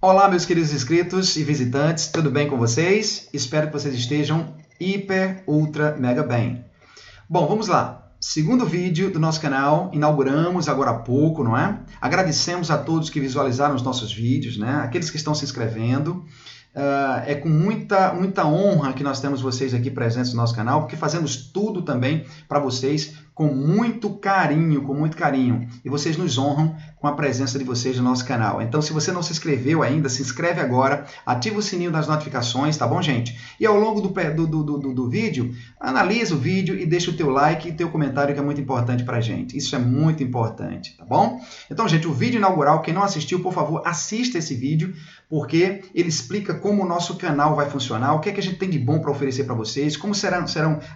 Olá, meus queridos inscritos e visitantes, tudo bem com vocês? Espero que vocês estejam hiper, ultra, mega bem. Bom, vamos lá. Segundo vídeo do nosso canal, inauguramos agora há pouco, não é? Agradecemos a todos que visualizaram os nossos vídeos, né? Aqueles que estão se inscrevendo. É com muita honra que nós temos vocês aqui presentes no nosso canal, porque fazemos tudo também para vocês com muito carinho, e vocês nos honram com a presença de vocês no nosso canal. Então, se você não se inscreveu ainda, se inscreve agora, ativa o sininho das notificações, tá bom, gente? E ao longo do vídeo, analisa o vídeo e deixa o teu like e teu comentário, que é muito importante para a gente. Isso é muito importante, tá bom? Então, gente, o vídeo inaugural, quem não assistiu, por favor, assista esse vídeo, porque ele explica como o nosso canal vai funcionar, o que é que a gente tem de bom para oferecer para vocês, como serão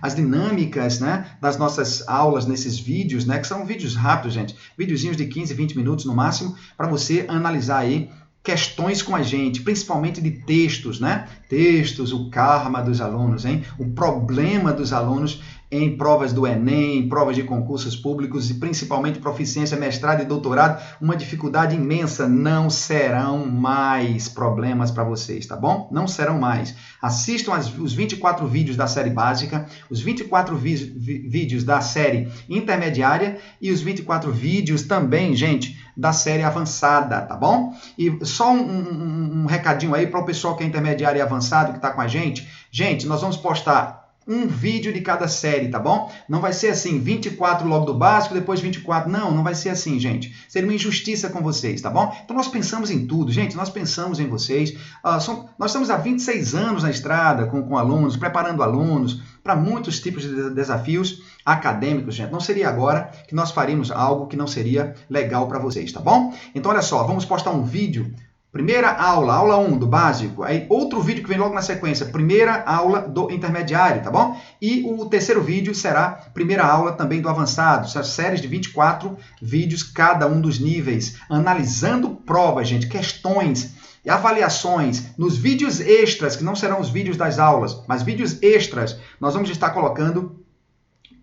as dinâmicas, né, das nossas aulas nesses vídeos, né, que são vídeos rápidos, gente, videozinhos de 15, 20 minutos no máximo, para você analisar aí questões com a gente, principalmente de textos, né? Textos, o karma dos alunos, hein? O problema dos alunos em provas do Enem, provas de concursos públicos e principalmente proficiência, mestrado e doutorado, uma dificuldade imensa. Não serão mais problemas para vocês, tá bom? Não serão mais. Assistam os 24 vídeos da série básica, os 24 vídeos da série intermediária e os 24 vídeos também, gente, da série avançada, tá bom? E só um recadinho aí para o pessoal que é intermediário e avançado, que está com a gente. Gente, nós vamos postar um vídeo de cada série, tá bom? Não vai ser assim, 24 logo do básico, depois 24. Não vai ser assim, gente. Seria uma injustiça com vocês, tá bom? Então nós pensamos em tudo, gente. Nós pensamos em vocês. Nós estamos há 26 anos na estrada com alunos, preparando alunos para muitos tipos de desafios acadêmicos, gente. Não seria agora que nós faríamos algo que não seria legal para vocês, tá bom? Então, olha só, vamos postar um vídeo. Primeira aula, aula 1 do básico, aí outro vídeo que vem logo na sequência, primeira aula do intermediário, tá bom? E o terceiro vídeo será primeira aula também do avançado, séries de 24 vídeos, cada um dos níveis, analisando provas, gente, questões e avaliações nos vídeos extras, que não serão os vídeos das aulas, mas vídeos extras, nós vamos estar colocando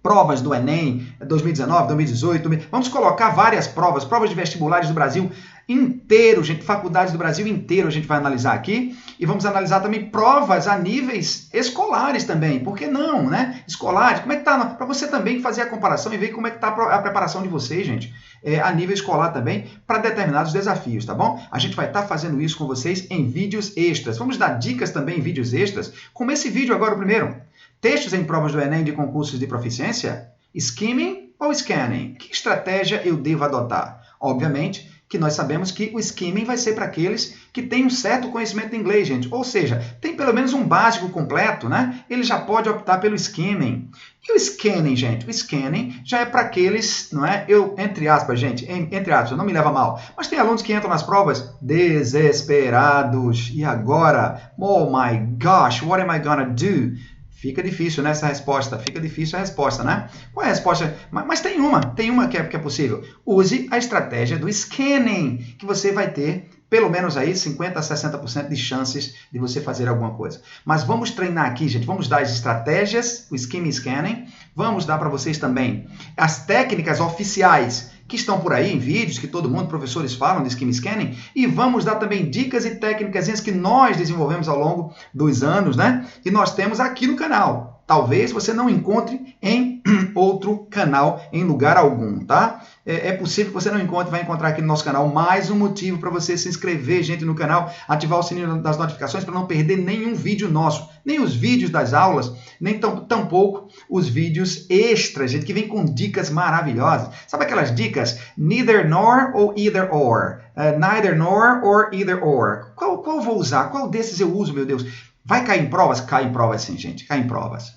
provas do Enem 2019, 2018, vamos colocar várias provas de vestibulares do Brasil inteiro, gente, faculdades do Brasil inteiro a gente vai analisar aqui, e vamos analisar também provas a níveis escolares também, por que não, né? Escolares, como é que tá, para você também fazer a comparação e ver como é que tá a preparação de vocês, gente, a nível escolar também, para determinados desafios, tá bom? A gente vai estar fazendo isso com vocês em vídeos extras, vamos dar dicas também em vídeos extras, como esse vídeo agora, o primeiro. Textos em provas do Enem de concursos de proficiência? Skimming ou scanning? Que estratégia eu devo adotar? Obviamente que nós sabemos que o skimming vai ser para aqueles que têm um certo conhecimento de inglês, gente. Ou seja, tem pelo menos um básico completo, né? Ele já pode optar pelo skimming. E o scanning, gente? O scanning já é para aqueles, não é? Entre aspas, gente, entre aspas, não me leva mal. Mas tem alunos que entram nas provas desesperados. E agora? Oh my gosh, what am I gonna do? Fica difícil, né, essa resposta. Fica difícil a resposta, né? Qual é a resposta? Mas tem uma que é possível. Use a estratégia do scanning, que você vai ter pelo menos aí 50% a 60% de chances de você fazer alguma coisa. Mas vamos treinar aqui, gente. Vamos dar as estratégias, o skimming e scanning. Vamos dar para vocês também as técnicas oficiais que estão por aí em vídeos, que todo mundo, professores, falam de skimming e scanning, e vamos dar também dicas e técnicas que nós desenvolvemos ao longo dos anos, né? E nós temos aqui no canal. Talvez você não encontre em outro canal, em lugar algum, tá? É possível que você não encontre, vai encontrar aqui no nosso canal mais um motivo para você se inscrever, gente, no canal, ativar o sininho das notificações para não perder nenhum vídeo nosso, nem os vídeos das aulas, nem tampouco os vídeos extras, gente, que vem com dicas maravilhosas. Sabe aquelas dicas? Neither nor ou either or? Neither nor or either or. Qual eu vou usar? Qual desses eu uso, meu Deus? Vai cair em provas? Cai em provas sim, gente. Cai em provas.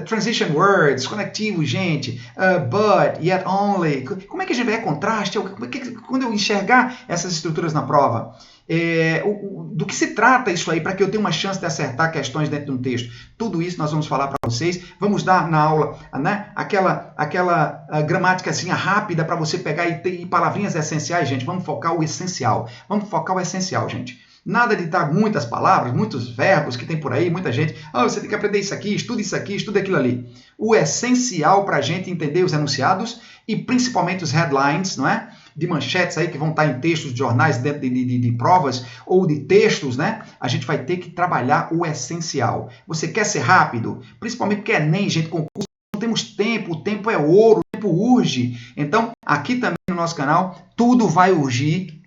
Transition words, conectivo, gente. But, yet only. Como é que a gente vê contraste? Quando eu enxergar essas estruturas na prova, do que se trata isso aí para que eu tenha uma chance de acertar questões dentro de um texto? Tudo isso nós vamos falar para vocês. Vamos dar na aula, né, aquela gramáticazinha rápida para você pegar e palavrinhas essenciais, gente. Vamos focar o essencial. Vamos focar o essencial, gente. Nada de dar muitas palavras, muitos verbos que tem por aí, muita gente. Você tem que aprender isso aqui, estude aquilo ali. O essencial para a gente entender os enunciados e principalmente os headlines, não é? de manchetes aí que vão estar em textos de jornais dentro de provas ou de textos, né? A gente vai ter que trabalhar o essencial. Você quer ser rápido? Principalmente porque Enem, gente, concurso, não temos tempo, o tempo é ouro, o tempo urge. Então, aqui também no nosso canal, tudo vai urgir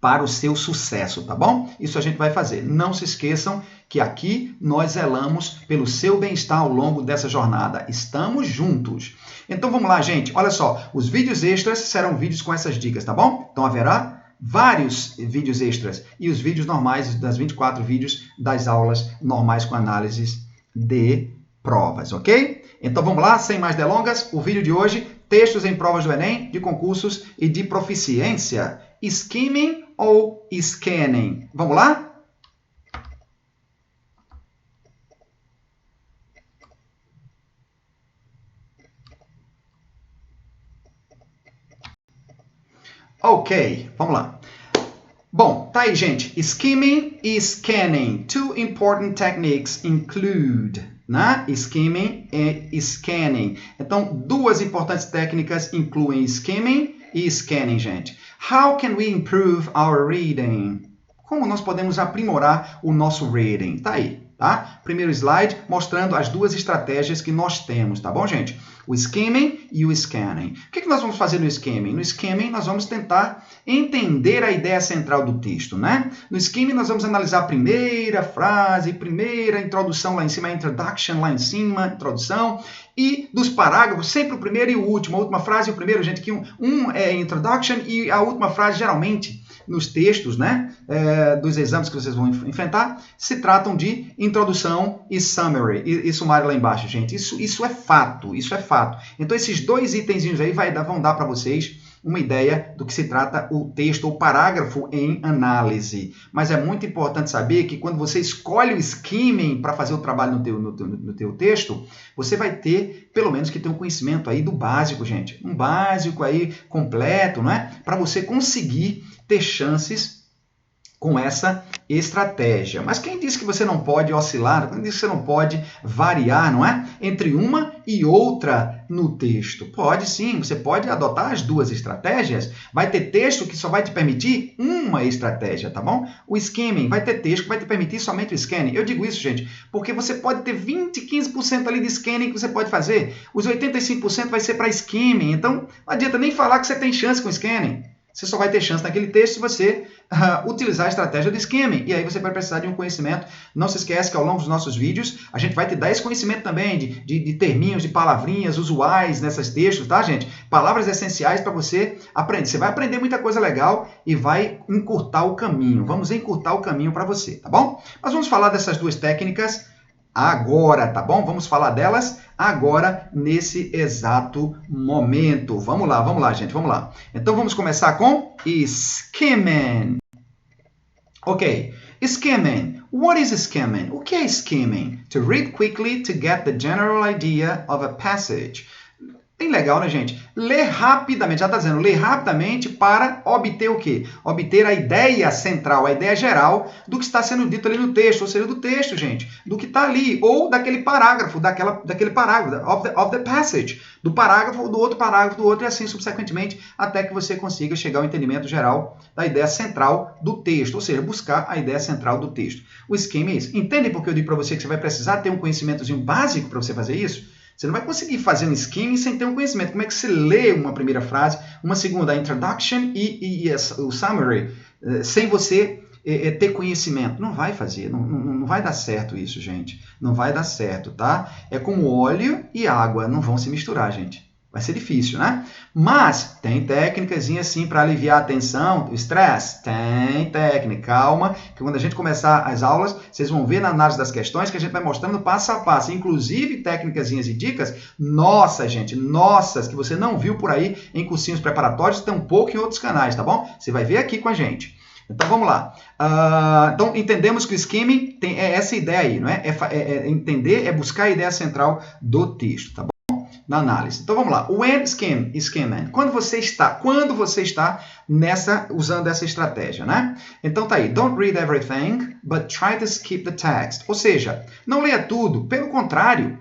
para o seu sucesso, tá bom? Isso a gente vai fazer. Não se esqueçam que aqui nós zelamos pelo seu bem-estar ao longo dessa jornada. Estamos juntos. Então vamos lá, gente. Olha só, os vídeos extras serão vídeos com essas dicas, tá bom? Então haverá vários vídeos extras e os vídeos normais, das 24 vídeos das aulas normais com análises de provas, ok? Então vamos lá, sem mais delongas, o vídeo de hoje, textos em provas do Enem, de concursos e de proficiência. Skimming ou scanning? Vamos lá? Ok, vamos lá. Bom, tá aí, gente. Skimming e scanning. Two important techniques include, né? Skimming e scanning. Então, duas importantes técnicas incluem skimming e scanning, gente. How can we improve our reading? Como nós podemos aprimorar o nosso reading? Tá aí, tá? Primeiro slide mostrando as duas estratégias que nós temos, tá bom, gente? O skimming e o scanning. O que nós vamos fazer no skimming? No skimming, nós vamos tentar entender a ideia central do texto, né? No skimming, nós vamos analisar a primeira frase, primeira introdução lá em cima, a introduction lá em cima, introdução, e dos parágrafos, sempre o primeiro e o último. A última frase e o primeiro, gente, que um é introduction e a última frase, geralmente, nos textos, né, dos exames que vocês vão enfrentar, se tratam de introdução e summary, e sumário lá embaixo, gente. Isso é fato, isso é fato. Então, esses dois itenzinhos aí vão dar para vocês uma ideia do que se trata o texto ou parágrafo em análise. Mas é muito importante saber que quando você escolhe o skimming para fazer o trabalho no teu texto, você vai ter, pelo menos, que ter um conhecimento aí do básico, gente. Um básico aí completo, não é? Para você conseguir ter chances com essa estratégia. Mas quem disse que você não pode oscilar? Quem disse que você não pode variar, não é? Entre uma e outra no texto. Pode sim, você pode adotar as duas estratégias. Vai ter texto que só vai te permitir uma estratégia, tá bom? O skimming vai ter texto que vai te permitir somente o scanning. Eu digo isso, gente, porque você pode ter 20, 15% ali de scanning que você pode fazer. Os 85% vai ser para skimming. Então, não adianta nem falar que você tem chance com scanning. Você só vai ter chance naquele texto se você utilizar a estratégia do skimming. E aí você vai precisar de um conhecimento. Não se esquece que ao longo dos nossos vídeos, a gente vai te dar esse conhecimento também de terminhos, de palavrinhas usuais nesses textos, tá, gente? Palavras essenciais para você aprender. Você vai aprender muita coisa legal e vai encurtar o caminho. Vamos encurtar o caminho para você, tá bom? Mas vamos falar dessas duas técnicas agora, tá bom? Vamos falar delas agora, nesse exato momento. Vamos lá, gente, vamos lá. Então, vamos começar com skimming. Ok, skimming. What is skimming? O que é skimming? To read quickly to get the general idea of a passage. Bem legal, né, gente? Ler rapidamente, já está dizendo, ler rapidamente para obter o quê? Obter a ideia central, a ideia geral do que está sendo dito ali no texto, ou seja, do texto, gente, do que está ali, ou daquele parágrafo, daquele parágrafo, of the passage, do parágrafo, do outro, e assim subsequentemente, até que você consiga chegar ao entendimento geral da ideia central do texto, ou seja, buscar a ideia central do texto. O skimming é isso. Entende porque eu digo para você que você vai precisar ter um conhecimentozinho básico para você fazer isso? Você não vai conseguir fazer um skimming sem ter um conhecimento. Como é que você lê uma primeira frase, uma segunda, a introduction e o summary, sem você ter conhecimento? Não vai fazer, não vai dar certo isso, gente. Não vai dar certo, tá? É como óleo e água, não vão se misturar, gente. Vai ser difícil, né? Mas tem técnicas assim para aliviar a tensão, o estresse. Tem técnica, calma, que quando a gente começar as aulas, vocês vão ver na análise das questões que a gente vai mostrando passo a passo, inclusive técnicas e dicas, nossas, gente, nossas, que você não viu por aí em cursinhos preparatórios, tampouco em outros canais, tá bom? Você vai ver aqui com a gente. Então, vamos lá. Então, entendemos que o skimming tem essa ideia aí, não é? Entender, é buscar a ideia central do texto, tá bom? Na análise. Então vamos lá. When skimming. Quando você está usando essa estratégia, né? Então tá aí. Don't read everything, but try to skip the text. Ou seja, não leia tudo. Pelo contrário,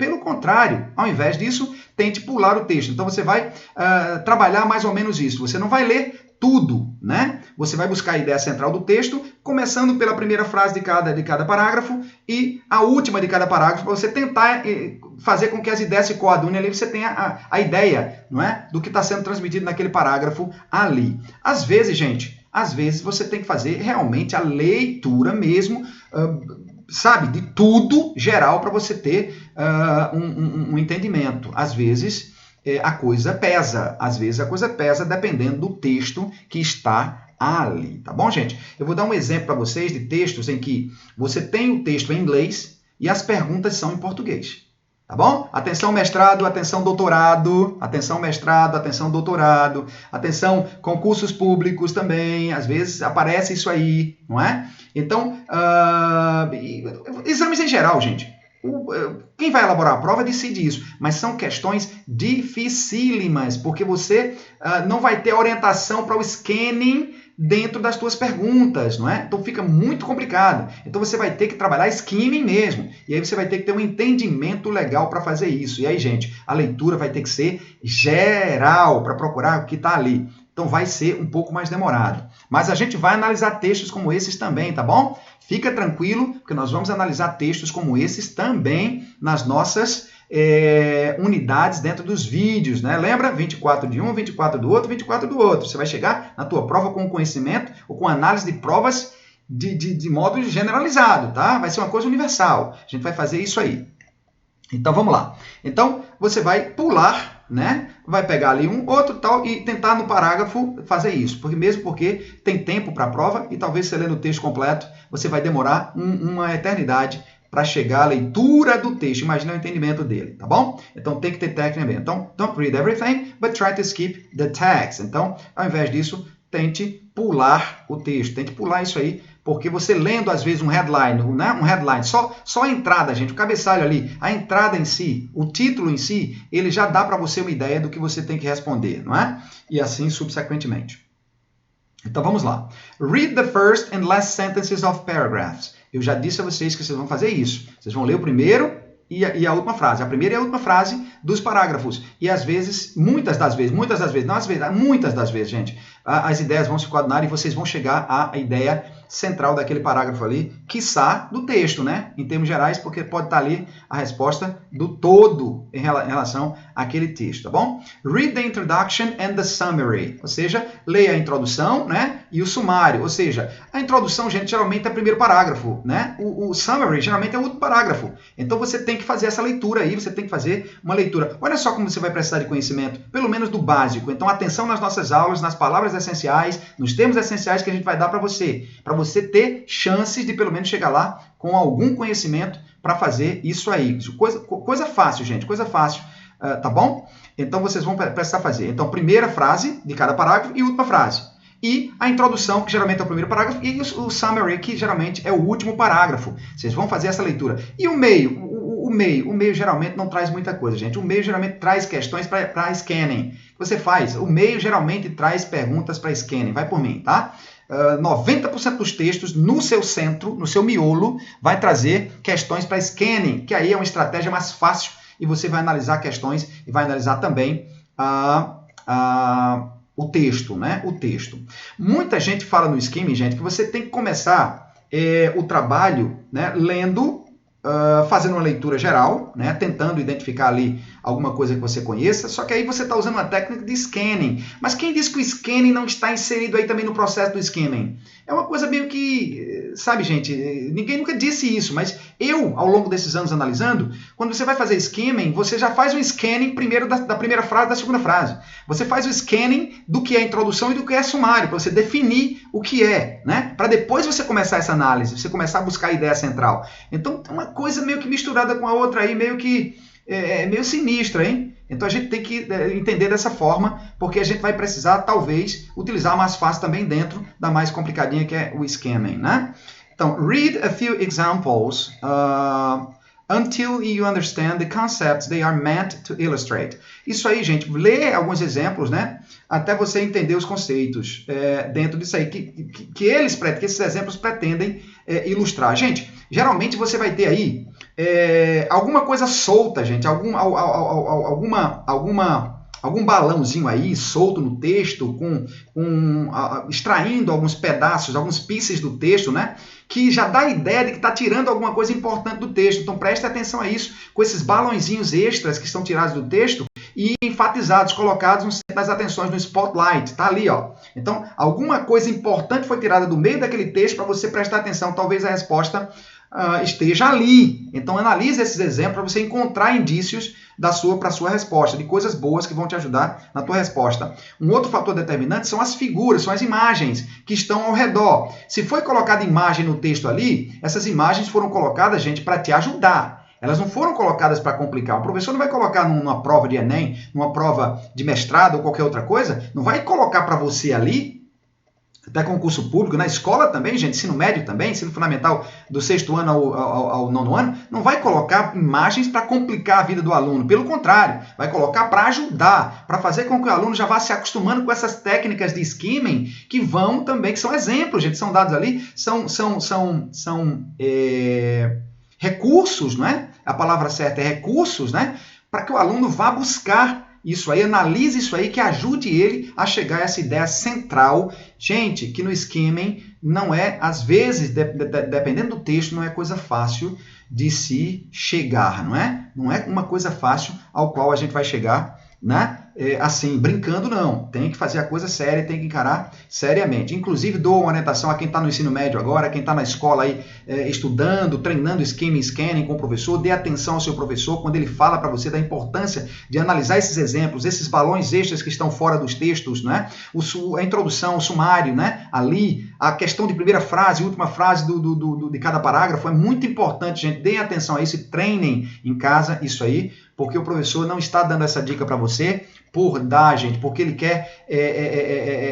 ao invés disso, tente pular o texto. Então você vai trabalhar mais ou menos isso. Você não vai ler tudo, né? Você vai buscar a ideia central do texto, começando pela primeira frase de cada parágrafo e a última de cada parágrafo, para você tentar fazer com que as ideias se coadunem ali, você tenha a ideia, não é? Do que está sendo transmitido naquele parágrafo ali. Às vezes, gente, você tem que fazer realmente a leitura mesmo, sabe, de tudo geral para você ter um entendimento. Às vezes a coisa pesa, dependendo do texto que está ali, tá bom, gente? Eu vou dar um exemplo para vocês de textos em que você tem o texto em inglês e as perguntas são em português. Tá bom? Atenção mestrado, atenção doutorado, atenção mestrado, atenção doutorado, atenção concursos públicos também, às vezes aparece isso aí, não é? Então, exames em geral, gente. Quem vai elaborar a prova decide isso, mas são questões dificílimas, porque você não vai ter orientação para o scanning dentro das suas perguntas, não é? Então fica muito complicado. Então você vai ter que trabalhar skimming mesmo. E aí você vai ter que ter um entendimento legal para fazer isso. E aí, gente, a leitura vai ter que ser geral para procurar o que está ali. Então vai ser um pouco mais demorado. Mas a gente vai analisar textos como esses também, tá bom? Fica tranquilo, porque nós vamos analisar textos como esses também nas nossas unidades dentro dos vídeos, né? Lembra? 24 de um, 24 do outro, 24 do outro. Você vai chegar na tua prova com conhecimento ou com análise de provas de modo generalizado, tá? Vai ser uma coisa universal. A gente vai fazer isso aí. Então, vamos lá. Então, você vai pular, né? Vai pegar ali um outro tal e tentar no parágrafo fazer isso. Porque tem tempo para a prova e talvez você lendo o texto completo, você vai demorar uma eternidade para chegar à leitura do texto. Imagina o entendimento dele, tá bom? Então, tem que ter técnica mesmo. Então, don't read everything, but try to skip the text. Então, ao invés disso, tente pular o texto. Tente pular isso aí, porque você lendo, às vezes, um headline, né? Um headline, só a entrada, gente, o cabeçalho ali, a entrada em si, o título em si, ele já dá para você uma ideia do que você tem que responder, não é? E assim, subsequentemente. Então, vamos lá. Read the first and last sentences of paragraphs. Eu já disse a vocês que vocês vão fazer isso. Vocês vão ler o primeiro e a última frase. A primeira e a última frase dos parágrafos. E às vezes, muitas das vezes, gente, as ideias vão se coadunar e vocês vão chegar à ideia central daquele parágrafo ali, quiçá do texto, né? Em termos gerais, porque pode estar ali a resposta do todo em relação àquele texto, tá bom? Read the introduction and the summary, ou seja, leia a introdução, né? E o sumário, ou seja, a introdução, gente, geralmente é o primeiro parágrafo, né? O summary, geralmente é o último parágrafo. Então, você tem que fazer essa leitura aí, você tem que fazer uma leitura. Olha só como você vai precisar de conhecimento, pelo menos do básico. Então, atenção nas nossas aulas, nas palavras essenciais, nos termos essenciais que a gente vai dar para você ter chances de pelo menos chegar lá com algum conhecimento para fazer isso aí. Coisa fácil, gente, coisa fácil, tá bom? Então, vocês vão precisar fazer. Então, primeira frase de cada parágrafo e última frase. E a introdução, que geralmente é o primeiro parágrafo, e o summary, que geralmente é o último parágrafo. Vocês vão fazer essa leitura. E o meio? O meio geralmente não traz muita coisa, gente. O meio geralmente traz questões para scanning. Você faz. O meio geralmente traz perguntas para scanning. Vai por mim, tá? 90% dos textos no seu centro, no seu miolo, vai trazer questões para scanning, que aí é uma estratégia mais fácil e você vai analisar questões e vai analisar também o texto, né? O texto. Muita gente fala no skimming, gente, que você tem que começar o trabalho, né, lendo, fazendo uma leitura geral, né, tentando identificar ali alguma coisa que você conheça, só que aí você está usando uma técnica de scanning. Mas quem disse que o scanning não está inserido aí também no processo do skimming? É uma coisa meio que, sabe, gente, ninguém nunca disse isso, mas eu, ao longo desses anos analisando, quando você vai fazer skimming, você já faz um scanning primeiro da primeira frase, da segunda frase. Você faz o scanning do que é introdução e do que é sumário, para você definir o que é, né? Para depois você começar essa análise, você começar a buscar a ideia central. Então, uma coisa meio que misturada com a outra aí, meio que meio sinistra, hein? Então a gente tem que entender dessa forma, porque a gente vai precisar, talvez, utilizar a mais fácil também dentro da mais complicadinha, que é o scanning, né? Então, read a few examples until you understand the concepts they are meant to illustrate. Isso aí, gente, lê alguns exemplos, né? Até você entender os conceitos dentro disso aí, que esses exemplos pretendem ilustrar. Gente, geralmente você vai ter aí alguma coisa solta, gente, alguma algum balãozinho aí solto no texto, extraindo alguns pedaços, alguns pieces do texto, né? Que já dá a ideia de que está tirando alguma coisa importante do texto. Então preste atenção a isso, com esses balãozinhos extras que estão tirados do texto e enfatizados, colocados no centro das atenções, no spotlight. Está ali, ó. Então, alguma coisa importante foi tirada do meio daquele texto para você prestar atenção. Talvez a resposta esteja ali. Então, analise esses exemplos para você encontrar indícios para a sua resposta, de coisas boas que vão te ajudar na tua resposta. Um outro fator determinante são as figuras, são as imagens que estão ao redor. Se foi colocada imagem no texto ali, essas imagens foram colocadas, gente, para te ajudar. Elas não foram colocadas para complicar. O professor não vai colocar numa prova de Enem, numa prova de mestrado ou qualquer outra coisa, não vai colocar para você ali, até concurso público, na escola também, gente, ensino médio também, ensino fundamental do 6º ano ao 9º ano, não vai colocar imagens para complicar a vida do aluno. Pelo contrário, vai colocar para ajudar, para fazer com que o aluno já vá se acostumando com essas técnicas de skimming que vão também, que são exemplos, gente, são dados ali, são recursos, não é? A palavra certa é recursos, né? Para que o aluno vá buscar isso aí, analise isso aí, que ajude ele a chegar a essa ideia central. Gente, que no skimming não é, às vezes, dependendo do texto, não é coisa fácil de se chegar, não é? Não é uma coisa fácil ao qual a gente vai chegar, né? Assim, brincando não. Tem que fazer a coisa séria, tem que encarar seriamente. Inclusive, dou uma orientação a quem está no ensino médio agora, quem está na escola aí estudando, treinando skimming, scanning com o professor. Dê atenção ao seu professor quando ele fala para você da importância de analisar esses exemplos, esses balões extras que estão fora dos textos, né? A introdução, o sumário, né? Ali, a questão de primeira frase, última frase de cada parágrafo é muito importante, gente. Deem atenção a isso e treinem em casa isso aí, porque o professor não está dando essa dica para você por dar, gente, porque ele quer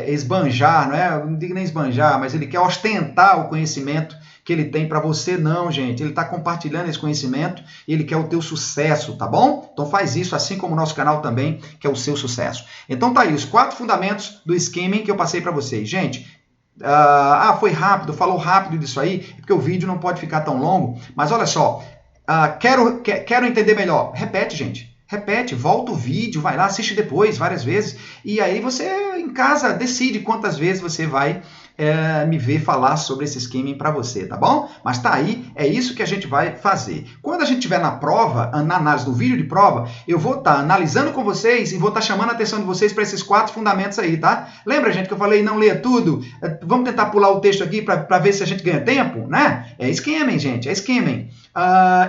esbanjar, não é? Não digo nem esbanjar, mas ele quer ostentar o conhecimento que ele tem para você, não, gente. Ele está compartilhando esse conhecimento e ele quer o teu sucesso, tá bom? Então faz isso, assim como o nosso canal também quer o seu sucesso. Então tá aí, os 4 fundamentos do skimming que eu passei para vocês. Gente, foi rápido, falou rápido disso aí, porque o vídeo não pode ficar tão longo, mas olha só, quero entender melhor. Repete, gente. Repete, volta o vídeo, vai lá, assiste depois, várias vezes. E aí você, em casa, decide quantas vezes você vai me ver falar sobre esse skimming para você, tá bom? Mas tá aí, é isso que a gente vai fazer. Quando a gente estiver na prova, na análise do vídeo de prova, eu vou estar analisando com vocês e vou estar chamando a atenção de vocês para esses 4 fundamentos aí, tá? Lembra, gente, que eu falei não leia tudo? Vamos tentar pular o texto aqui para ver se a gente ganha tempo, né? É skimming, gente, é skimming.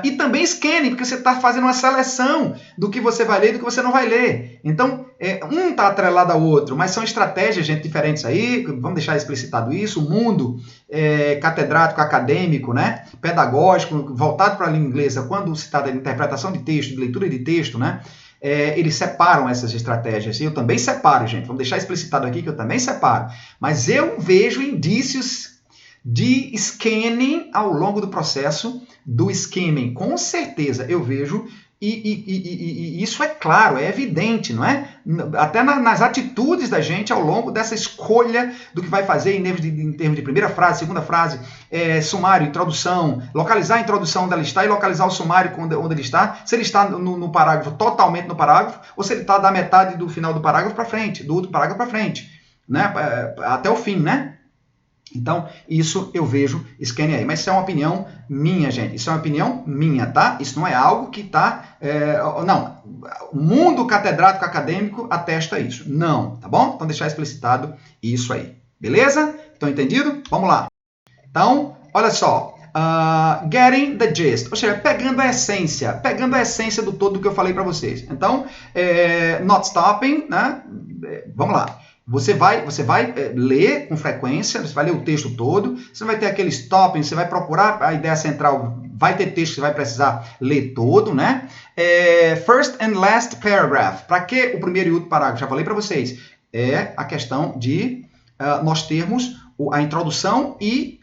E também scanning, porque você está fazendo uma seleção do que você vai ler e do que você não vai ler. Então, um está atrelado ao outro, mas são estratégias, gente, diferentes aí. Vamos deixar explicitado isso. O mundo catedrático, acadêmico, né, pedagógico, voltado para a língua inglesa, quando se trata de interpretação de texto, de leitura de texto, né, eles separam essas estratégias. Eu também separo, gente. Vamos deixar explicitado aqui que eu também separo. Mas eu vejo indícios de scanning ao longo do processo do skimming. Com certeza eu vejo, e isso é claro, é evidente, não é? Até nas atitudes da gente ao longo dessa escolha do que vai fazer em termos de primeira frase, segunda frase, sumário, introdução, localizar a introdução onde ela está e localizar o sumário onde ele está, se ele está no parágrafo, totalmente no parágrafo, ou se ele está da metade do final do parágrafo para frente, do outro parágrafo para frente, né? Até o fim, né? Então, isso eu vejo scanning aí. Mas isso é uma opinião minha, gente. Isso é uma opinião minha, tá? Isso não é algo que está... não, o mundo catedrático acadêmico atesta isso. Não, tá bom? Então, deixar explicitado isso aí. Beleza? Então, entendido? Vamos lá. Então, olha só. Getting the gist. Ou seja, pegando a essência do todo que eu falei para vocês. Então, not stopping, né? Vamos lá. Você vai ler com frequência, você vai ler o texto todo, você vai ter aquele stopping, você vai procurar a ideia central, vai ter texto que você vai precisar ler todo, né? First and last paragraph. Para que o primeiro e último parágrafo? Já falei para vocês. É a questão de nós termos a introdução e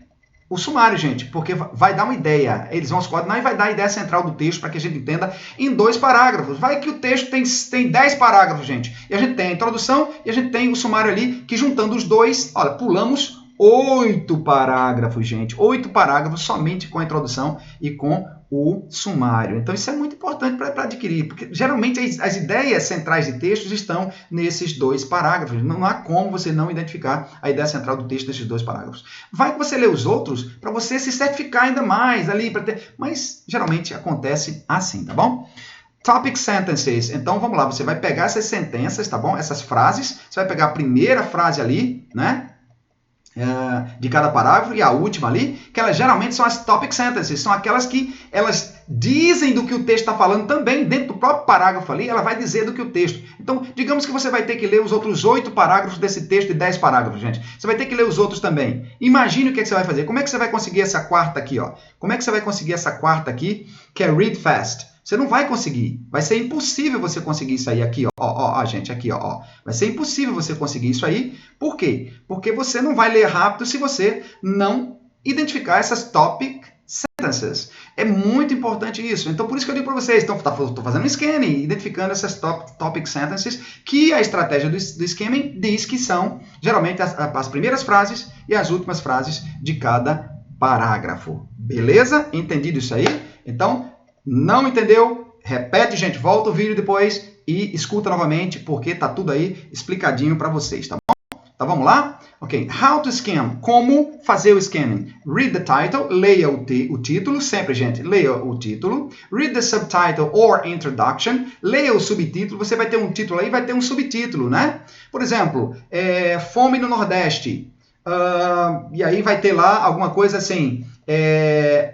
o sumário, gente, porque vai dar uma ideia. Eles vão se coordenar e vai dar a ideia central do texto para que a gente entenda em 2 parágrafos. Vai que o texto tem 10 parágrafos, gente. E a gente tem a introdução e a gente tem o sumário ali, que juntando os dois, olha, pulamos 8 parágrafos, gente. 8 parágrafos somente com a introdução e com o sumário. Então, isso é muito importante para adquirir, porque geralmente as ideias centrais de textos estão nesses 2 parágrafos. Não há como você não identificar a ideia central do texto nesses 2 parágrafos. Vai que você lê os outros para você se certificar ainda mais ali, mas geralmente acontece assim, tá bom? Topic sentences. Então, vamos lá, você vai pegar essas sentenças, tá bom? Essas frases, você vai pegar a primeira frase ali, né? De cada parágrafo e a última ali, que elas geralmente são as topic sentences, são aquelas que elas dizem do que o texto está falando também, dentro do próprio parágrafo ali, ela vai dizer do que o texto. Então, digamos que você vai ter que ler os outros 8 parágrafos desse texto de 10 parágrafos, gente. Você vai ter que ler os outros também. Imagine o que você vai fazer. Como é que você vai conseguir essa quarta aqui, ó? Como é que você vai conseguir essa quarta aqui, que é read fast? Você não vai conseguir. Vai ser impossível você conseguir isso aí aqui, ó, gente, aqui, ó. Vai ser impossível você conseguir isso aí. Por quê? Porque você não vai ler rápido se você não identificar essas topic sentences. É muito importante isso. Então, por isso que eu digo para vocês, estou fazendo um scanning, identificando essas topic sentences, que a estratégia do scanning diz que são, geralmente, as primeiras frases e as últimas frases de cada parágrafo. Beleza? Entendido isso aí? Então, não entendeu? Repete, gente. Volta o vídeo depois e escuta novamente, porque tá tudo aí explicadinho para vocês, tá bom? Então vamos lá? Ok. How to scan. Como fazer o scanning? Read the title. Leia o título. Sempre, gente, leia o título. Read the subtitle or introduction. Leia o subtítulo. Você vai ter um título aí, vai ter um subtítulo, né? Por exemplo, Fome no Nordeste. E aí vai ter lá alguma coisa assim...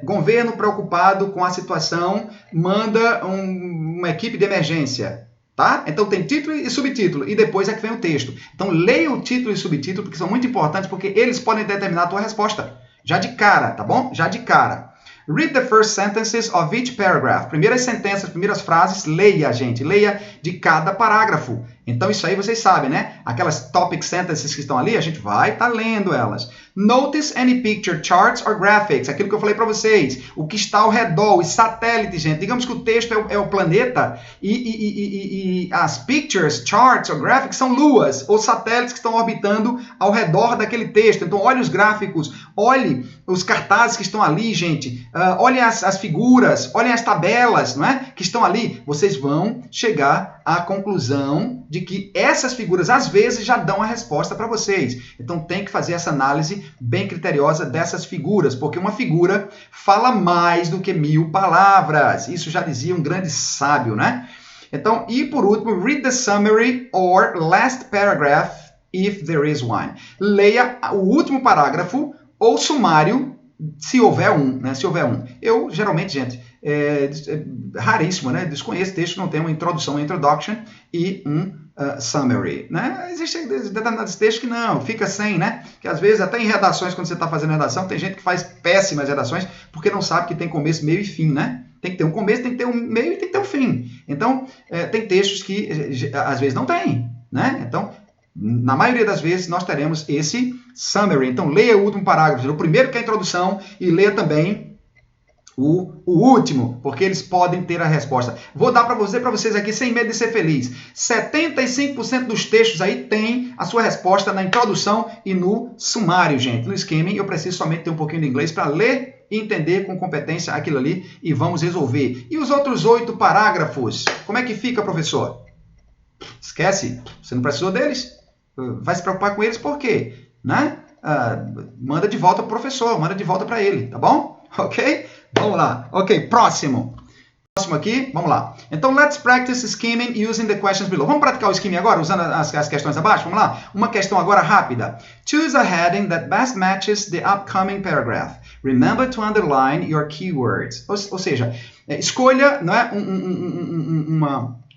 governo preocupado com a situação manda uma equipe de emergência, tá? Então tem título e subtítulo e depois é que vem o texto. Então leia o título e subtítulo porque são muito importantes porque eles podem determinar a tua resposta. Já de cara, tá bom? Já de cara. Read the first sentences of each paragraph. Primeiras sentenças, primeiras frases, leia, gente. Leia de cada parágrafo. Então, isso aí vocês sabem, né? Aquelas topic sentences que estão ali, a gente vai estar lendo elas. Notice any picture, charts or graphics. Aquilo que eu falei para vocês. O que está ao redor, os satélites, gente. Digamos que o texto é o planeta e as pictures, charts or graphics são luas ou satélites que estão orbitando ao redor daquele texto. Então, olhe os gráficos, olhe os cartazes que estão ali, gente. Olhem as figuras, olhem as tabelas, não é? Que estão ali. Vocês vão chegar à conclusão de que essas figuras, às vezes, já dão a resposta para vocês. Então, tem que fazer essa análise bem criteriosa dessas figuras, porque uma figura fala mais do que 1000 palavras. Isso já dizia um grande sábio, né? Então, e por último, read the summary or last paragraph, if there is one. Leia o último parágrafo ou sumário, se houver um, né? Se houver um. Eu, geralmente, gente, é raríssimo, né? Desconheço texto, não tem uma introdução, uma introduction e um summary, né? Existem determinados textos que não, fica sem, né? Que às vezes, até em redações, quando você está fazendo redação, tem gente que faz péssimas redações porque não sabe que tem começo, meio e fim, né? Tem que ter um começo, tem que ter um meio e tem que ter um fim. Então, tem textos que às vezes não tem, né? Então, na maioria das vezes, nós teremos esse summary. Então, leia o último parágrafo, o primeiro que é a introdução, e leia também o último, porque eles podem ter a resposta. Vou dar para vocês aqui, sem medo de ser feliz. 75% dos textos aí tem a sua resposta na introdução e no sumário, gente. No skimming, eu preciso somente ter um pouquinho de inglês para ler e entender com competência aquilo ali e vamos resolver. E os outros 8 parágrafos? Como é que fica, professor? Esquece, você não precisou deles. Vai se preocupar com eles por quê? Né? Manda de volta para o professor, manda de volta para ele, tá bom? Ok? Vamos lá. Ok, próximo. Próximo aqui, vamos lá. Então, let's practice skimming using the questions below. Vamos praticar o skimming agora, usando as questões abaixo? Vamos lá? Uma questão agora rápida. Choose a heading that best matches the upcoming paragraph. Remember to underline your keywords. Ou seja, escolha, não é,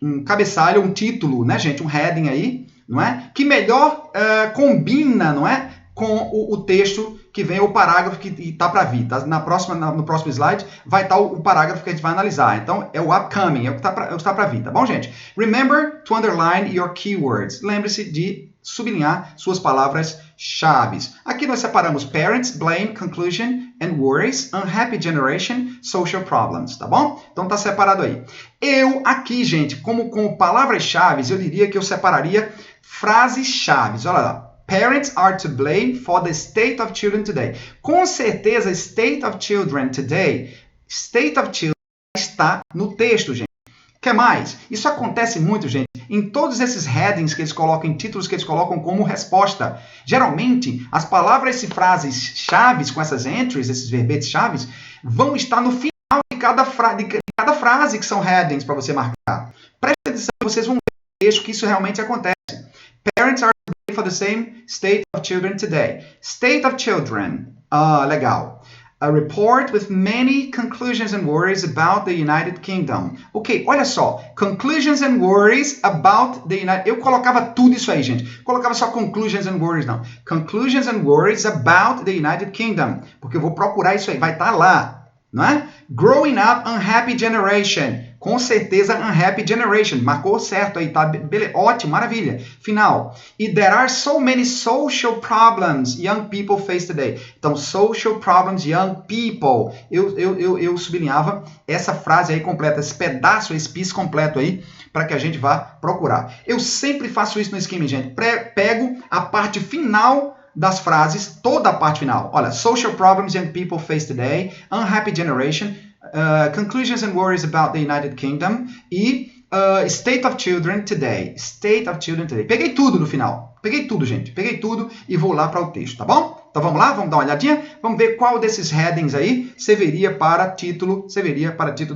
um cabeçalho, um título, né, gente? Um heading aí, não é? Que melhor combina, não é? Com o texto que vem, o parágrafo que está para vir. Tá? No próximo slide vai estar o parágrafo que a gente vai analisar. Então, é o upcoming, é o que está para vir, tá bom, gente? Remember to underline your keywords. Lembre-se de sublinhar suas palavras-chave. Aqui nós separamos parents, blame, conclusion and worries, unhappy generation, social problems, tá bom? Então, tá separado aí. Eu aqui, gente, como palavras-chave, eu diria que eu separaria frases-chave. Olha lá. Parents are to blame for the state of children today. Com certeza, state of children today, state of children está no texto, gente. O que mais? Isso acontece muito, gente, em todos esses headings que eles colocam, em títulos que eles colocam como resposta. Geralmente, as palavras e frases chaves com essas entries, esses verbetes chaves, vão estar no final de cada frase que são headings para você marcar. Preste atenção, vocês vão ver no texto que isso realmente acontece. Parents are to blame for the same state of children today. State of children. Legal. A report with many conclusions and worries about the United Kingdom. Ok, olha só. Conclusions and worries about the United... Eu colocava tudo isso aí, gente. Colocava só conclusions and worries, não. Conclusions and worries about the United Kingdom. Porque eu vou procurar isso aí. Vai estar lá, não é? Growing up unhappy generation. Com certeza, unhappy generation. Marcou certo aí, tá? Ótimo, maravilha. Final. E there are so many social problems young people face today. Então, social problems young people. Eu sublinhava essa frase aí completa, esse pedaço, esse piece completo aí, para que a gente vá procurar. Eu sempre faço isso no Skimming, gente. Pego a parte final das frases, toda a parte final. Olha, social problems young people face today, unhappy generation, conclusions and worries about the United Kingdom e state of children today. State of children today. Peguei tudo no final. Peguei tudo, gente. Peguei tudo e vou lá para o texto, tá bom? Então vamos lá, vamos dar uma olhadinha? Vamos ver qual desses headings aí serviria para título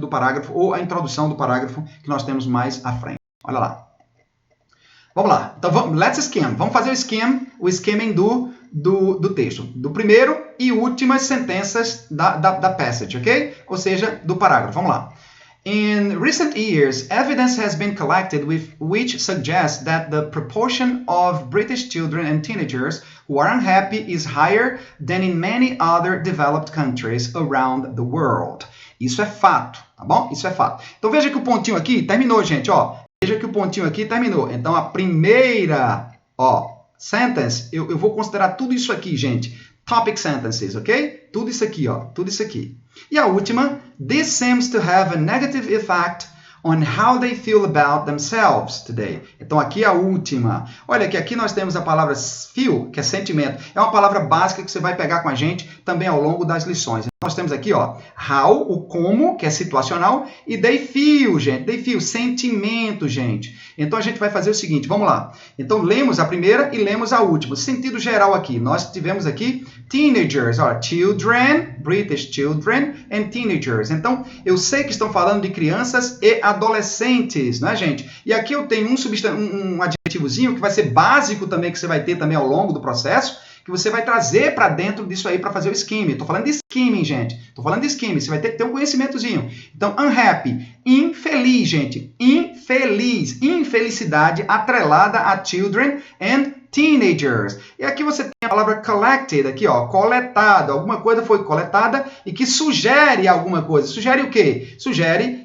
do parágrafo ou a introdução do parágrafo que nós temos mais à frente. Olha lá. Vamos lá. Então, let's skim. Vamos fazer o skimming do texto. Do primeiro e últimas sentenças da passage, ok? Ou seja, do parágrafo. Vamos lá. In recent years, evidence has been collected which suggests that the proportion of British children and teenagers who are unhappy is higher than in many other developed countries around the world. Isso é fato, tá bom? Isso é fato. Então veja que o pontinho aqui terminou, gente, ó. Veja que o pontinho aqui terminou. Então, a primeira, sentence, eu vou considerar tudo isso aqui, gente. Topic sentences, ok? Tudo isso aqui, ó. Tudo isso aqui. E a última, this seems to have a negative effect on how they feel about themselves today. Então, aqui a última. Olha que aqui nós temos a palavra feel, que é sentimento. É uma palavra básica que você vai pegar com a gente também ao longo das lições. Nós temos aqui, ó, how, o como, que é situacional, e they feel, gente. They feel, sentimento, gente. Então, a gente vai fazer o seguinte, vamos lá. Então, lemos a primeira e lemos a última. Sentido geral aqui. Nós tivemos aqui teenagers, ó, children, British children and teenagers. Então, eu sei que estão falando de crianças e adolescentes, né, gente? E aqui eu tenho um adjetivozinho que vai ser básico também, que você vai ter também ao longo do processo, que você vai trazer para dentro disso aí para fazer o skimming. Estou falando de skimming, gente. Estou falando de skimming. Você vai ter que ter um conhecimentozinho. Então, unhappy, infeliz, gente. Infeliz, infelicidade atrelada a children and teenagers. E aqui você tem a palavra collected, aqui, ó, coletado. Alguma coisa foi coletada e que sugere alguma coisa. Sugere o quê? Sugere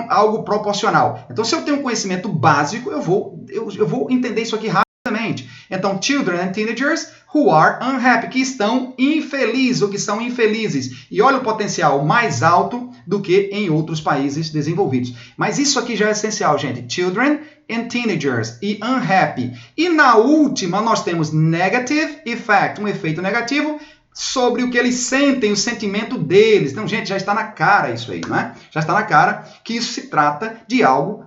algo proporcional. Então, se eu tenho um conhecimento básico, eu vou entender isso aqui rapidamente. Então, children and teenagers who are unhappy, que estão infelizes ou que são infelizes. E olha o potencial mais alto do que em outros países desenvolvidos. Mas isso aqui já é essencial, gente. Children and teenagers e unhappy. E na última, nós temos negative effect, um efeito negativo sobre o que eles sentem, o sentimento deles. Então, gente, já está na cara isso aí, não é? Já está na cara que isso se trata de algo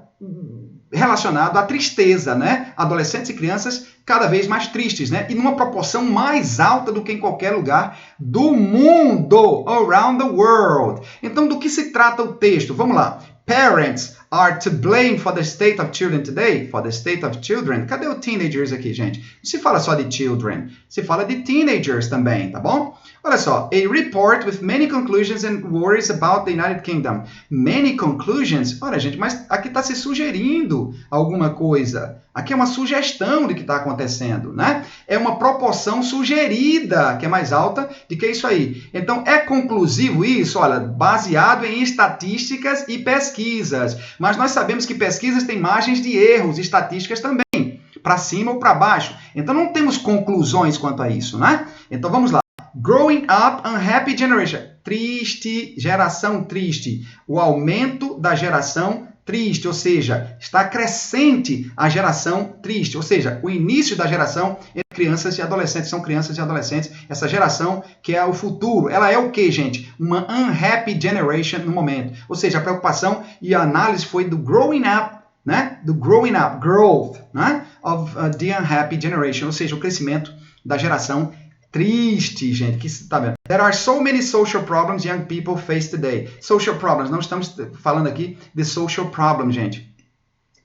relacionado à tristeza, né? Adolescentes e crianças cada vez mais tristes, né? E numa proporção mais alta do que em qualquer lugar do mundo, around the world. Então, do que se trata o texto? Vamos lá. Parents are to blame for the state of children today. For the state of children. Cadê o teenagers aqui, gente? Não se fala só de children, se fala de teenagers também, tá bom? Olha só. A report with many conclusions and worries about the United Kingdom. Many conclusions? Olha, gente, mas aqui está se sugerindo alguma coisa. Aqui é uma sugestão de que está acontecendo, né? É uma proporção sugerida, que é mais alta do que isso aí. Então, é conclusivo isso? Olha, baseado em estatísticas e pesquisas. Mas nós sabemos que pesquisas têm margens de erros, estatísticas também, para cima ou para baixo. Então, não temos conclusões quanto a isso, né? Então, vamos lá. Growing up unhappy generation. Triste, geração triste. O aumento da geração triste, ou seja, está crescente a geração triste, ou seja, o início da geração em crianças e adolescentes, são crianças e adolescentes, essa geração que é o futuro. Ela é o quê, gente? Uma unhappy generation no momento. Ou seja, a preocupação e a análise foi do growing up, né? Do growing up, growth, né? Of the unhappy generation, ou seja, o crescimento da geração triste, gente, que está vendo. There are so many social problems young people face today. Social problems, não estamos falando aqui de social problems, gente.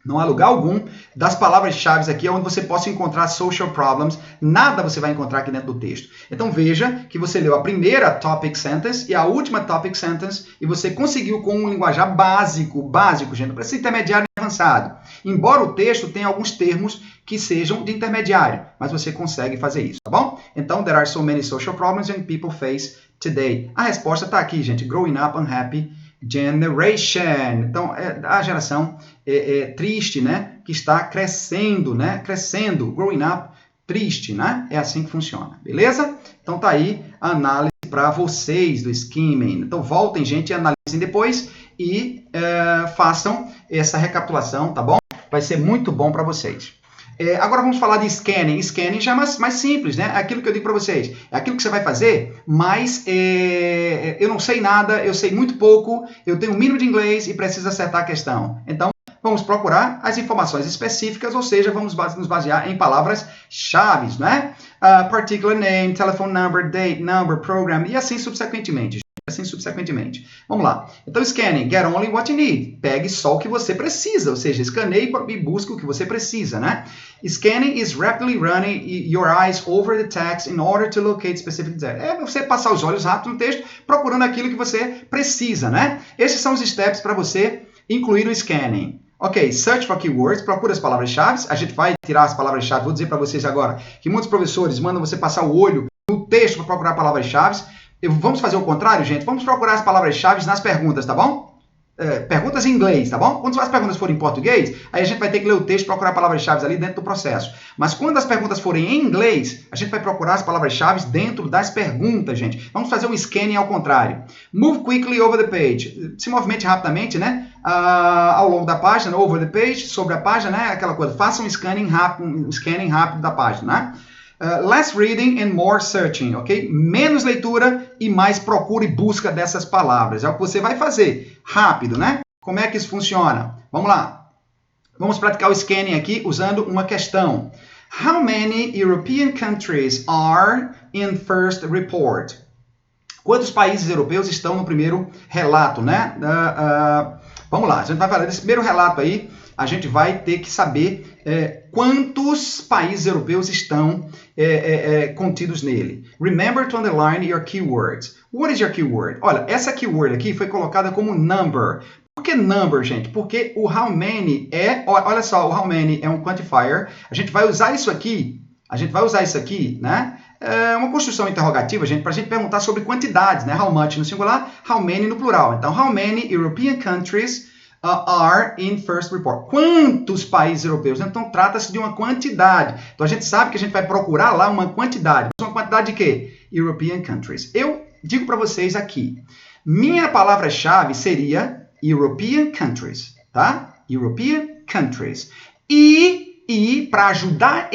Não há lugar algum das palavras-chave aqui onde você possa encontrar social problems. Nada você vai encontrar aqui dentro do texto. Então veja que você leu a primeira topic sentence e a última topic sentence e você conseguiu com um linguajar básico, gente, não precisa intermediário nem avançado. Embora o texto tenha alguns termos que sejam de intermediário, mas você consegue fazer isso, tá bom? Então, there are so many social problems young people face today. A resposta está aqui, gente. Growing up unhappy generation. Então, a geração triste, né? Que está crescendo, né? Crescendo, growing up, triste, né? É assim que funciona, beleza? Então, tá aí a análise para vocês do skimming. Então, voltem, gente, e analisem depois e façam essa recapitulação, tá bom? Vai ser muito bom para vocês. Agora vamos falar de scanning. Scanning já é mais simples, né? Aquilo que eu digo para vocês. É aquilo que você vai fazer, mas eu não sei nada, eu sei muito pouco, eu tenho um mínimo de inglês e preciso acertar a questão. Então, vamos procurar as informações específicas, ou seja, vamos nos basear em palavras-chave, né? Particular name, telephone number, date, number, program, e assim subsequentemente. Vamos lá. Então, scanning, get only what you need. Pegue só o que você precisa, ou seja, escaneie e busque o que você precisa, né? Scanning is rapidly running your eyes over the text in order to locate specific data. É você passar os olhos rápido no texto, procurando aquilo que você precisa, né? Esses são os steps para você incluir o scanning. Ok, search for keywords, procura as palavras-chave. A gente vai tirar as palavras-chave. Vou dizer para vocês agora que muitos professores mandam você passar o olho no texto para procurar palavras-chave. Vamos fazer o contrário, gente? Vamos procurar as palavras-chave nas perguntas, tá bom? Perguntas em inglês, tá bom? Quando as perguntas forem em português, aí a gente vai ter que ler o texto e procurar palavras-chave ali dentro do processo. Mas quando as perguntas forem em inglês, a gente vai procurar as palavras-chave dentro das perguntas, gente. Vamos fazer um scanning ao contrário. Move quickly over the page. Se movimente rapidamente, né? Ao longo da página, over the page, sobre a página, né? Aquela coisa. Faça um scanning rápido da página, né? Less reading and more searching, ok? Menos leitura e mais procura e busca dessas palavras. É o que você vai fazer. Rápido, né? Como é que isso funciona? Vamos lá. Vamos praticar o scanning aqui usando uma questão. How many European countries are in first report? Quantos países europeus estão no primeiro relato, né? Vamos lá. A gente vai falar desse primeiro relato aí. A gente vai ter que saber quantos países europeus estão contidos nele. Remember to underline your keywords. What is your keyword? Olha, essa keyword aqui foi colocada como number. Por que number, gente? Porque o how many olha só, o how many é um quantifier. A gente vai usar isso aqui, né? É uma construção interrogativa, gente, para a gente perguntar sobre quantidades, né? How much no singular, how many no plural. Então, how many European countries are in first report. Quantos países europeus? Então, trata-se de uma quantidade. Então, a gente sabe que a gente vai procurar lá uma quantidade. Uma quantidade de quê? European countries. Eu digo para vocês aqui, minha palavra-chave seria European countries, tá? European countries. E para ajudar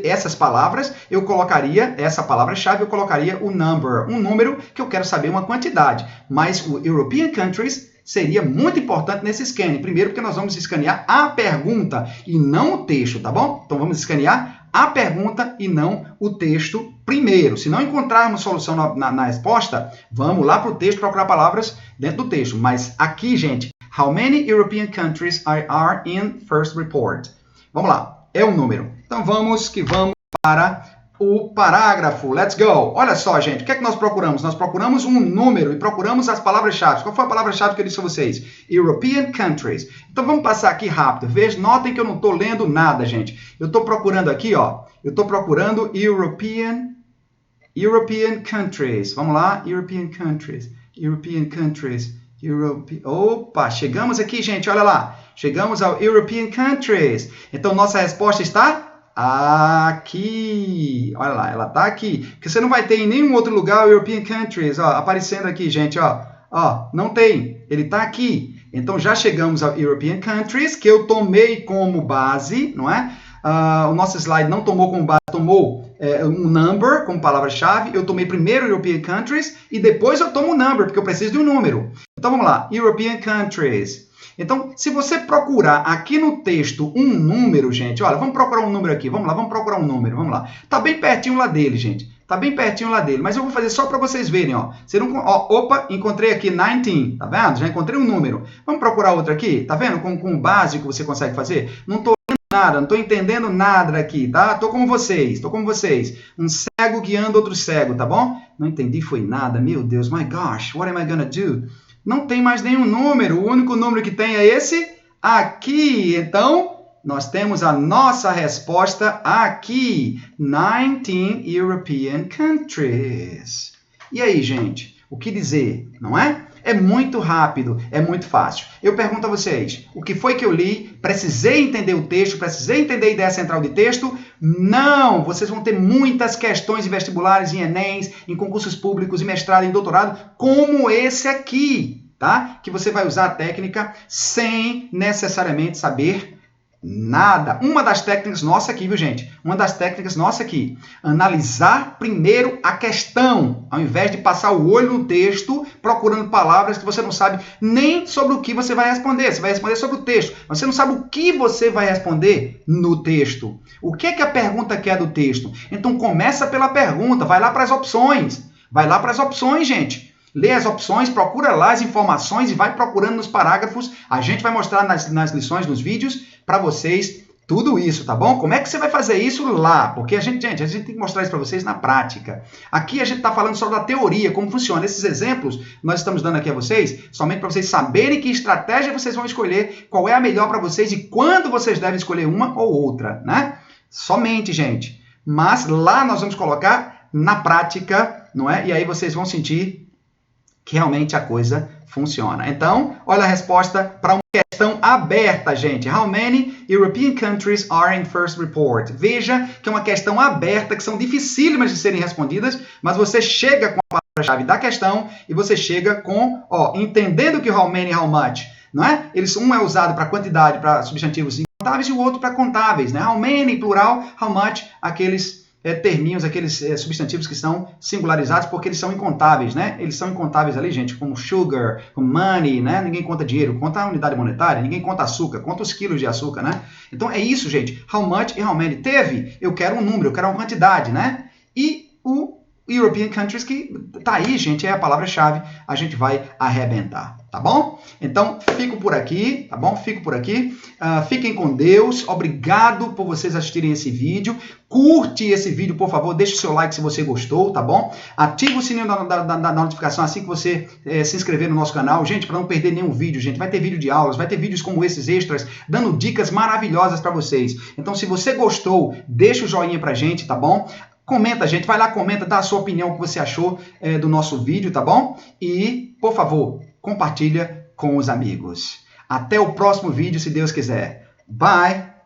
essas palavras, eu colocaria, essa palavra-chave, eu colocaria o number, um número que eu quero saber uma quantidade. Mas o European countries seria muito importante nesse scanning. Primeiro, porque nós vamos escanear a pergunta e não o texto, tá bom? Então, vamos escanear a pergunta e não o texto primeiro. Se não encontrarmos solução na resposta, vamos lá para o texto procurar palavras dentro do texto. Mas aqui, gente, how many European countries are in first report? Vamos lá, é um número. Então, vamos para o parágrafo. Let's go! Olha só, gente, o que é que nós procuramos? Nós procuramos um número e procuramos as palavras-chave. Qual foi a palavra-chave que eu disse a vocês? European countries. Então, vamos passar aqui rápido. Vejam, notem que eu não estou lendo nada, gente. Eu estou procurando aqui, ó. Eu estou procurando European countries. Vamos lá, European countries. Opa, chegamos aqui, gente, olha lá. Chegamos ao European countries. Então, nossa resposta está aqui. Olha lá, ela está aqui. Porque você não vai ter em nenhum outro lugar o European countries, ó, aparecendo aqui, gente, ó. Ó, não tem. Ele está aqui. Então, já chegamos ao European countries, que eu tomei como base, não é? O nosso slide não tomou como base, tomou um number como palavra-chave. Eu tomei primeiro European countries e depois eu tomo o number, porque eu preciso de um número. Então vamos lá, European countries. Então, se você procurar aqui no texto um número, gente, olha, vamos procurar um número aqui, vamos lá, vamos procurar um número, vamos lá. Tá bem pertinho lá dele, gente. Tá bem pertinho lá dele, mas eu vou fazer só para vocês verem, ó. Opa, encontrei aqui 19, tá vendo? Já encontrei um número. Vamos procurar outro aqui, tá vendo? Com o básico você consegue fazer? Não tô nada, não estou entendendo nada aqui, tá? Tô como vocês. Um cego guiando outro cego, tá bom? Não entendi foi nada, meu Deus, my gosh, what am I gonna do? Não tem mais nenhum número, o único número que tem é esse aqui. Então, nós temos a nossa resposta aqui, 19 European countries. E aí, gente, o que dizer, não é? É muito rápido, é muito fácil. Eu pergunto a vocês, o que foi que eu li? Precisei entender o texto? Precisei entender a ideia central de texto? Não! Vocês vão ter muitas questões em vestibulares, em Enems, em concursos públicos, em mestrado, em doutorado, como esse aqui, tá? Que você vai usar a técnica sem necessariamente saber nada. Uma das técnicas nossa aqui, viu, gente? Uma das técnicas nossa aqui. Analisar primeiro a questão, ao invés de passar o olho no texto, procurando palavras que você não sabe nem sobre o que você vai responder. Você vai responder sobre o texto, mas você não sabe o que você vai responder no texto. O que é que a pergunta quer do texto? Então, começa pela pergunta, vai lá para as opções. Vai lá para as opções, gente. Lê as opções, procura lá as informações e vai procurando nos parágrafos. A gente vai mostrar nas lições, nos vídeos, para vocês tudo isso, tá bom? Como é que você vai fazer isso lá? Porque a gente tem que mostrar isso para vocês na prática. Aqui a gente está falando só da teoria, como funciona. Esses exemplos nós estamos dando aqui a vocês, somente para vocês saberem que estratégia vocês vão escolher, qual é a melhor para vocês e quando vocês devem escolher uma ou outra, né? Somente, gente. Mas lá nós vamos colocar na prática, não é? E aí vocês vão sentir que realmente a coisa funciona. Então, olha a resposta para uma questão aberta, gente. How many European countries are in first report? Veja que é uma questão aberta, que são dificílimas de serem respondidas, mas você chega com a palavra-chave da questão e você chega com, entendendo que how many e how much, não é? Um é usado para quantidade, para substantivos incontáveis, e o outro para contáveis, né? How many, plural, how much, aqueles terminhos, aqueles substantivos que são singularizados porque eles são incontáveis, né? Eles são incontáveis ali, gente, como sugar, como money, né? Ninguém conta dinheiro, conta a unidade monetária, ninguém conta açúcar, conta os quilos de açúcar, né? Então é isso, gente. How much e how many. Teve, eu quero um número, eu quero uma quantidade, né? E o European countries, que tá aí, gente, é a palavra-chave, a gente vai arrebentar, tá bom? Então, fico por aqui, tá bom? Fico por aqui. Fiquem com Deus. Obrigado por vocês assistirem esse vídeo. Curte esse vídeo, por favor. Deixe o seu like se você gostou, tá bom? Ative o sininho da notificação assim que você se inscrever no nosso canal. Gente, para não perder nenhum vídeo, gente. Vai ter vídeo de aulas, vai ter vídeos como esses extras, dando dicas maravilhosas para vocês. Então, se você gostou, deixa o joinha pra gente, tá bom? Comenta, gente, vai lá, comenta, dá a sua opinião, o que você achou do nosso vídeo, tá bom? E, por favor, compartilha com os amigos. Até o próximo vídeo, se Deus quiser. Bye!